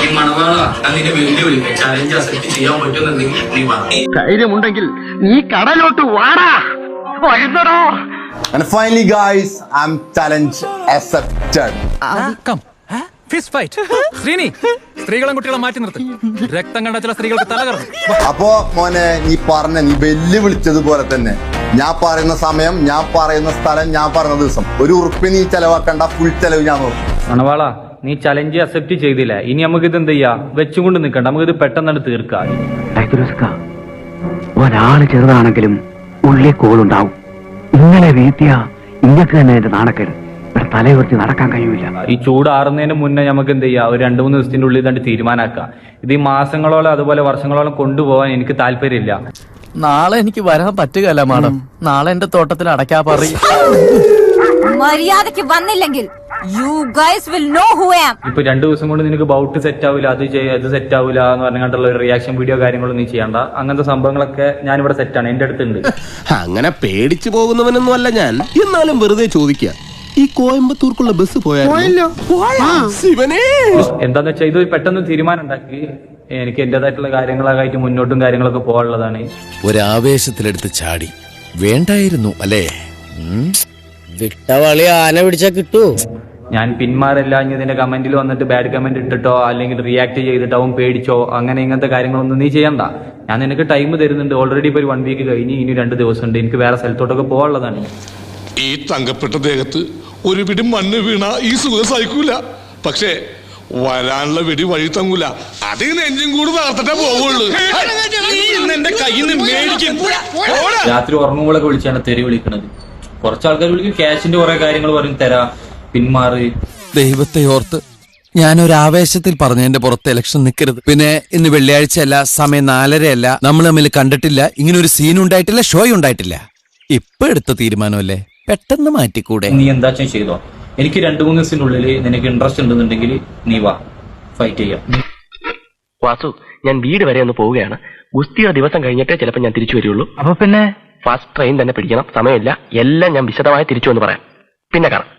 ഈ മണവാള അതിന്റെ വെല്ലുവിളി ചാലഞ്ച് അക്സെപ്റ്റ് ചെയ്യാൻ പറ്റുമെന്നുണ്ടെങ്കിൽ നീ വാ. ധൈര്യമുണ്ടെങ്കിൽ നീ കടലോട്ട് വാടാ വരുന്നടോ. And finally, guys, I'm challenge accepted. Fist fight. Sreeni, സ്ത്രീകളും കുട്ടികളെ മാറ്റി നിർത്തും. രക്തം കണ്ട ചില സ്ത്രീകൾക്ക് തലകറങ്ങും. അപ്പോ മോനെ നീ വെല്ലുവിളിച്ചതുപോലെ തന്നെ ഞാൻ പറയുന്ന സമയം, ഞാൻ പറയുന്ന സ്ഥലം, ഞാൻ പറയുന്ന ദിവസം ₹1 നീ ചെലവാക്കണ്ട, ഫുൾ ചെലവ് ഞാൻ നോക്കും. മണവാള, നീ ചലഞ്ച് അക്സെപ്റ്റ് ചെയ്തില്ല. ഇനി നമുക്ക് ഇത് എന്ത് ചെയ്യാ, വെച്ചുകൊണ്ട് നിൽക്കണ്ട, നമുക്കിത് പെട്ടെന്ന് തീർക്കാം. ഒരാള് ചെറുതാണെങ്കിലും ഉള്ളിൽ കോളുണ്ടാവും. ഇങ്ങനെ വീഴ്ത്തിയ ഇങ്ങക്ക് തന്നെ എന്റെ നാണക്കേട്. ഇവിടെ തലയുയർത്തി നടക്കാൻ കഴിയൂല. ഈ ചൂടാറുന്നതിന് മുന്നേ നമുക്ക് എന്ത് ചെയ്യാം, ഒരു 2-3 ദിവസത്തിന്റെ ഉള്ളിൽ തന്നെ തീരുമാനാക്കാം. ഇത് ഈ മാസങ്ങളോളം അതുപോലെ വർഷങ്ങളോളം കൊണ്ടുപോകാൻ എനിക്ക് താല്പര്യമില്ല. നാളെ എനിക്ക് വരാൻ പറ്റുകയല്ല മാഡം. നാളെ എന്റെ തോട്ടത്തിൽ അടയ്ക്കാ പറയും. മര്യാദയ്ക്ക് വന്നില്ലെങ്കിൽ you guys will know who I am. ഇപ്പൊ 2 ദിവസം കൊണ്ട് നിനക്ക് ബൗട്ട് സെറ്റ് ആവില്ല, അത് സെറ്റ് ആവില്ല എന്ന് പറഞ്ഞിട്ടുള്ള ഒരു റിയാക്ഷൻ വീഡിയോ കാര്യങ്ങളൊന്നും നീ ചെയ്യണ്ട. അങ്ങനത്തെ സംഭവങ്ങളൊക്കെ ഞാനിവിടെ സെറ്റാണ്, എന്റെ അടുത്തുണ്ട്. അങ്ങനെ പേടിച്ചു പോകുന്നവനൊന്നും അല്ല ഞാൻ. എന്നാലും വെറുതെ ചോദിക്കുക, ഈ കോയമ്പത്തൂർക്കുള്ള ബസ് പോയാലോ? എന്താന്ന് വെച്ചാൽ ഇത് പെട്ടെന്ന് തീരുമാനം ഉണ്ടാക്കി എനിക്ക് എന്റേതായിട്ടുള്ള കാര്യങ്ങളായിട്ട് മുന്നോട്ടും കാര്യങ്ങളൊക്കെ പോകാനുള്ളതാണ്. ഒരാവേശത്തിലെടുത്ത് ചാടി വേണ്ടായിരുന്നു അല്ലേ? വിട്ടവളി ആന പിടിച്ചാ കിട്ടൂ. ഞാൻ പിന്മാറില്ല. ഇതിന്റെ കമന്റിൽ വന്നിട്ട് ബാഡ് കമന്റ് ഇട്ടിട്ടോ അല്ലെങ്കിൽ റിയാക്ട് ചെയ്തിട്ടോ അവൻ പേടിച്ചോ അങ്ങനെ ഇങ്ങനത്തെ കാര്യങ്ങളൊന്നും നീ ചെയ്യണ്ട. ഞാൻ നിനക്ക് ടൈം തരുന്നുണ്ട്. ഓൾറെഡി ഇപ്പൊ 1 വീക്ക് കഴിഞ്ഞ് ഇനി 2 ദിവസം ഉണ്ട്. എനിക്ക് വേറെ സ്ഥലത്തോട്ടൊക്കെ പോകാനുള്ളതാണ്. ഈ തങ്കപ്പെട്ട ദേഹത്ത് ഒരു പിടി മണ്ണ് വീണ ഈ സുഖം സഹിക്കൂല. പക്ഷേ വരാനുള്ള വെടി വഴി തങ്ങൂല. അതിൽ നെഞ്ചും കൂടി തകർത്തിട്ടേ പോവുള്ളൂ. രാത്രി ഉറങ്ങുമ്പോഴൊക്കെ വിളിച്ചാണ് തെറി വിളിക്കണത്. കുറച്ചാൾക്കാർ വിളിക്കും, ക്യാഷിന്റെ കുറെ കാര്യങ്ങൾ പറയും, തരാ പിന്മാറി. ദൈവത്തെ ഓർത്ത് ഞാനൊരാവേശത്തിൽ പറഞ്ഞതിന്റെ പുറത്ത് ഇലക്ഷൻ നിൽക്കരുത്. പിന്നെ ഇന്ന് വെള്ളിയാഴ്ചയല്ല, സമയം 4:30 നമ്മൾ തമ്മിൽ കണ്ടിട്ടില്ല, ഇങ്ങനെ ഒരു സീൻ ഉണ്ടായിട്ടില്ല, ഷോ ഉണ്ടായിട്ടില്ല. ഇപ്പൊ എടുത്ത തീരുമാനമല്ലേ, പെട്ടെന്ന് മാറ്റിക്കൂടെ? നീ എന്താ ചെയ്തോ. എനിക്ക് 2-3 ദിവസത്തിനുള്ളിൽ നിനക്ക് ഇൻട്രസ്റ്റ് ഉണ്ടെന്നുണ്ടെങ്കിൽ നീ വാ, ഫൈറ്റ് ചെയ്യാം. വാസു, ഞാൻ വീട് വരെ ഒന്ന് പോവുകയാണ്. ഗുസ്തിയുടെ ദിവസം കഴിഞ്ഞിട്ടേ ചിലപ്പോൾ ഞാൻ തിരിച്ചു വരികയുള്ളൂ. അപ്പൊ പിന്നെ ഫാസ്റ്റ് ട്രെയിൻ തന്നെ പിടിക്കണം. സമയമില്ല. എല്ലാം ഞാൻ വിശദമായി തിരിച്ചു എന്ന് പറയാം. പിന്നെ കാണാം.